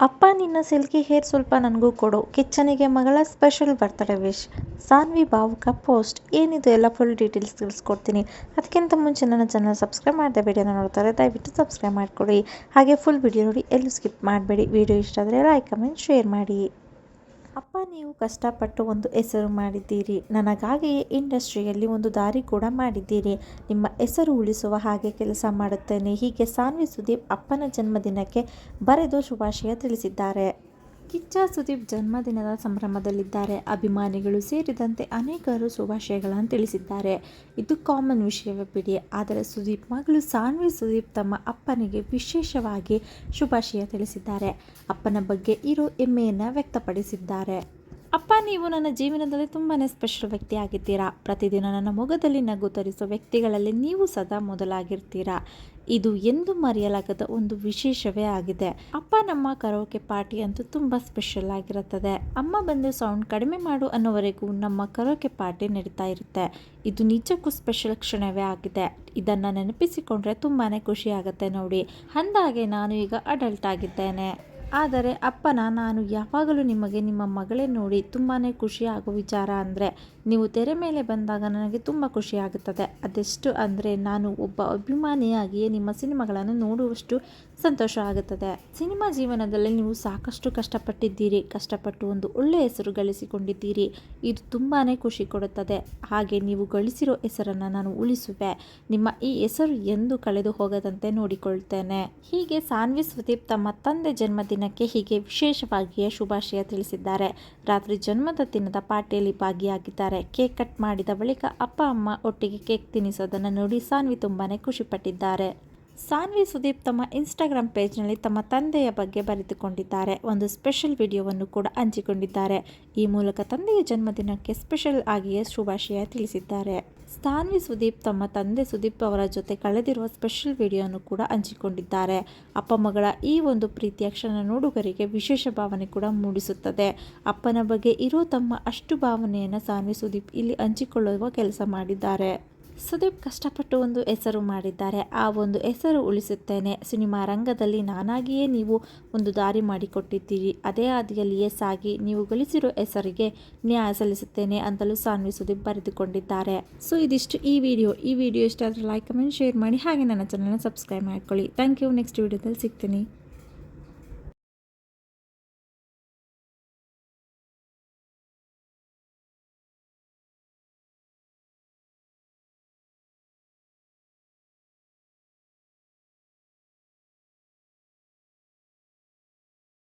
ಅಪ್ಪ ನಿನ್ನ silky hair ಸ್ವಲ್ಪ ನನಗೂ ಕೊಡು. ಕಿಚ್ಚನಿಗೆ ಮಗಳ ಸ್ಪೆಷಲ್ ಬರ್ತ್ಡೇ ವಿಶ್. ಸಾನ್ವಿ ಭಾವುಕ ಪೋಸ್ಟ್. ಏನಿದು ಎಲ್ಲ ಫುಲ್ ಡೀಟೇಲ್ಸ್ ತಿಳಿಸ್ಕೊಡ್ತೀನಿ. ಅದಕ್ಕಿಂತ ಮುಂಚೆ ನನ್ನ ಚಾನಲ್ ಸಬ್ಸ್ಕ್ರೈಬ್ ಮಾಡದೆ ವಿಡಿಯೋನ ನೋಡ್ತಾರೆ ದಯವಿಟ್ಟು ಸಬ್ಸ್ಕ್ರೈಬ್ ಮಾಡ್ಕೊಳ್ಳಿ. ಹಾಗೆ ಫುಲ್ ವಿಡಿಯೋ ನೋಡಿ ಎಲ್ಲೂ ಸ್ಕಿಪ್ ಮಾಡಬೇಡಿ. ವಿಡಿಯೋ ಇಷ್ಟ ಆದರೆ ಲೈಕ್ ಕಮೆಂಟ್ ಶೇರ್ ಮಾಡಿ. ಅಪ್ಪ, ನೀವು ಕಷ್ಟಪಟ್ಟು ಒಂದು ಹೆಸರು ಮಾಡಿದ್ದೀರಿ. ನನಗಾಗಿಯೇ ಇಂಡಸ್ಟ್ರಿಯಲ್ಲಿ ಒಂದು ದಾರಿ ಕೂಡ ಮಾಡಿದ್ದೀರಿ. ನಿಮ್ಮ ಹೆಸರು ಉಳಿಸುವ ಹಾಗೆ ಕೆಲಸ ಮಾಡುತ್ತೇನೆ. ಹೀಗೆ ಸಾನ್ವಿ ಸುದೀಪ್ ಅಪ್ಪನ ಜನ್ಮದಿನಕ್ಕೆ ಬರೆದು ಶುಭಾಶಯ ತಿಳಿಸಿದ್ದಾರೆ. ಕಿಚ್ಚ ಸುದೀಪ್ ಜನ್ಮದಿನದ ಸಂಭ್ರಮದಲ್ಲಿದ್ದಾರೆ. ಅಭಿಮಾನಿಗಳು ಸೇರಿದಂತೆ ಅನೇಕರು ಶುಭಾಶಯಗಳನ್ನು ತಿಳಿಸಿದ್ದಾರೆ. ಇದು ಕಾಮನ್ ವಿಷಯವೇ ಬಿಡಿ. ಆದರೆ ಸುದೀಪ್ ಮಗಳು ಸಾನ್ವಿ ಸುದೀಪ್ ತಮ್ಮ ಅಪ್ಪನಿಗೆ ವಿಶೇಷವಾಗಿ ಶುಭಾಶಯ ತಿಳಿಸಿದ್ದಾರೆ. ಅಪ್ಪನ ಬಗ್ಗೆ ಇರೋ ಹೆಮ್ಮೆಯನ್ನು ವ್ಯಕ್ತಪಡಿಸಿದ್ದಾರೆ. ಅಪ್ಪ, ನೀವು ನನ್ನ ಜೀವನದಲ್ಲಿ ತುಂಬಾ ಸ್ಪೆಷಲ್ ವ್ಯಕ್ತಿ ಆಗಿದ್ದೀರಾ. ಪ್ರತಿದಿನ ನನ್ನ ಮೊಗದಲ್ಲಿ ನಗು ತರಿಸೋ ವ್ಯಕ್ತಿಗಳಲ್ಲಿ ನೀವು ಸದಾ ಮೊದಲಾಗಿರ್ತೀರಾ. ಇದು ಎಂದು ಮರೆಯಲಾಗದ ಒಂದು ವಿಶೇಷವೇ ಆಗಿದೆ. ಅಪ್ಪ, ನಮ್ಮ ಕರೋಕೆ ಪಾರ್ಟಿ ಅಂತೂ ತುಂಬ ಸ್ಪೆಷಲ್ ಆಗಿರುತ್ತದೆ. ಅಮ್ಮ ಬಂದು ಸೌಂಡ್ ಕಡಿಮೆ ಮಾಡು ಅನ್ನೋವರೆಗೂ ನಮ್ಮ ಕರೋಕೆ ಪಾರ್ಟಿ ನಡೀತಾ ಇರುತ್ತೆ. ಇದು ನಿಜಕ್ಕೂ ಸ್ಪೆಷಲ್ ಕ್ಷಣವೇ ಆಗಿದೆ. ಇದನ್ನು ನೆನಪಿಸಿಕೊಂಡ್ರೆ ತುಂಬಾ ಖುಷಿ ಆಗುತ್ತೆ ನೋಡಿ. ಅಂದಾಗೆ ನಾನು ಈಗ ಅಡಲ್ಟ್ ಆಗಿದ್ದೇನೆ. ಆದರೆ ಅಪ್ಪನ ನಾನು ಯಾವಾಗಲೂ ನಿಮಗೆ ನಿಮ್ಮ ಮಗಳೇ ನೋಡಿ ತುಂಬಾ ಖುಷಿ ಆಗೋ ವಿಚಾರ ಅಂದರೆ ನೀವು ತೆರೆ ಮೇಲೆ ಬಂದಾಗ ನನಗೆ ತುಂಬ ಖುಷಿಯಾಗುತ್ತದೆ. ಅದೆಷ್ಟು ಅಂದರೆ ನಾನು ಒಬ್ಬ ಅಭಿಮಾನಿಯಾಗಿಯೇ ನಿಮ್ಮ ಸಿನಿಮಾಗಳನ್ನು ನೋಡುವಷ್ಟು ಸಂತೋಷ ಆಗುತ್ತದೆ. ಸಿನಿಮಾ ಜೀವನದಲ್ಲಿ ನೀವು ಸಾಕಷ್ಟು ಕಷ್ಟಪಟ್ಟಿದ್ದೀರಿ. ಕಷ್ಟಪಟ್ಟು ಒಂದು ಒಳ್ಳೆಯ ಹೆಸರು ಗಳಿಸಿಕೊಂಡಿದ್ದೀರಿ. ಇದು ತುಂಬಾ ಖುಷಿ ಕೊಡುತ್ತದೆ. ಹಾಗೆ ನೀವು ಗಳಿಸಿರೋ ಹೆಸರನ್ನು ನಾನು ಉಳಿಸುವೆ. ನಿಮ್ಮ ಈ ಹೆಸರು ಎಂದು ಕಳೆದು ಹೋಗದಂತೆ ನೋಡಿಕೊಳ್ತೇನೆ. ಹೀಗೆ ಸಾನ್ವಿ ಸುದೀಪ್ ತಮ್ಮ ತಂದೆ ಜನ್ಮದಿನಕ್ಕೆ ಹೀಗೆ ವಿಶೇಷವಾಗಿಯೇ ಶುಭಾಶಯ ತಿಳಿಸಿದ್ದಾರೆ. ರಾತ್ರಿ ಜನ್ಮದ ದಿನದ ಪಾರ್ಟಿಯಲ್ಲಿ ಭಾಗಿಯಾಗಿದ್ದಾರೆ. ಕೇಕ್ ಕಟ್ ಮಾಡಿದ ಬಳಿಕ ಅಪ್ಪ ಅಮ್ಮ ಒಟ್ಟಿಗೆ ಕೇಕ್ ತಿನ್ನಿಸೋದನ್ನು ನೋಡಿ ಸಾನ್ವಿ ತುಂಬಾ ಖುಷಿಪಟ್ಟಿದ್ದಾರೆ. ಸಾನ್ವಿ ಸುದೀಪ್ ತಮ್ಮ ಇನ್ಸ್ಟಾಗ್ರಾಮ್ ಪೇಜ್ನಲ್ಲಿ ತಮ್ಮ ತಂದೆಯ ಬಗ್ಗೆ ಬರೆದುಕೊಂಡಿದ್ದಾರೆ. ಒಂದು ಸ್ಪೆಷಲ್ ವಿಡಿಯೋವನ್ನು ಕೂಡ ಹಂಚಿಕೊಂಡಿದ್ದಾರೆ. ಈ ಮೂಲಕ ತಂದೆಯ ಜನ್ಮದಿನಕ್ಕೆ ಸ್ಪೆಷಲ್ ಆಗಿಯೇ ಶುಭಾಶಯ ತಿಳಿಸಿದ್ದಾರೆ. ಸಾನ್ವಿ ಸುದೀಪ್ ತಮ್ಮ ತಂದೆ ಸುದೀಪ್ ಅವರ ಜೊತೆ ಕಳೆದಿರುವ ಸ್ಪೆಷಲ್ ವಿಡಿಯೋವನ್ನು ಕೂಡ ಹಂಚಿಕೊಂಡಿದ್ದಾರೆ. ಅಪ್ಪ ಮಗಳ ಈ ಒಂದು ಪ್ರೀತಿಯ ಕ್ಷಣ ನೋಡುಗರಿಗೆ ವಿಶೇಷ ಭಾವನೆ ಕೂಡ ಮೂಡಿಸುತ್ತದೆ. ಅಪ್ಪನ ಬಗ್ಗೆ ಇರೋ ತಮ್ಮ ಅಷ್ಟು ಭಾವನೆಯನ್ನು ಸಾನ್ವಿ ಸುದೀಪ್ ಇಲ್ಲಿ ಹಂಚಿಕೊಳ್ಳುವ ಕೆಲಸ ಮಾಡಿದ್ದಾರೆ. ಸುದೀಪ್ ಕಷ್ಟಪಟ್ಟು ಒಂದು ಹೆಸರು ಮಾಡಿದ್ದಾರೆ. ಆ ಒಂದು ಹೆಸರು ಉಳಿಸುತ್ತೇನೆ. ಸಿನಿಮಾ ರಂಗದಲ್ಲಿ ನಾನಾಗಿಯೇ ನೀವು ಒಂದು ದಾರಿ ಮಾಡಿಕೊಟ್ಟಿದ್ದೀರಿ. ಅದೇ ಹಾದಿಯಲ್ಲಿಯೇ ಸಾಗಿ ನೀವು ಗಳಿಸಿರೋ ಹೆಸರಿಗೆ ನ್ಯಾಯ ಸಲ್ಲಿಸುತ್ತೇನೆ ಅಂತಲೂ ಸಾನ್ವಿ ಸುದೀಪ್ ಬರೆದುಕೊಂಡಿದ್ದಾರೆ. ಸೊ ಇದಿಷ್ಟು ಈ ವಿಡಿಯೋ ಇಷ್ಟ ಆದರೆ ಲೈಕ್ ಕಮೆಂಟ್ ಶೇರ್ ಮಾಡಿ. ಹಾಗೆ ನನ್ನ ಚಾನಲ್ನ ಸಬ್ಸ್ಕ್ರೈಬ್ ಮಾಡ್ಕೊಳ್ಳಿ. Thank you. ನೆಕ್ಸ್ಟ್ ವಿಡಿಯೋದಲ್ಲಿ ಸಿಗ್ತೀನಿ.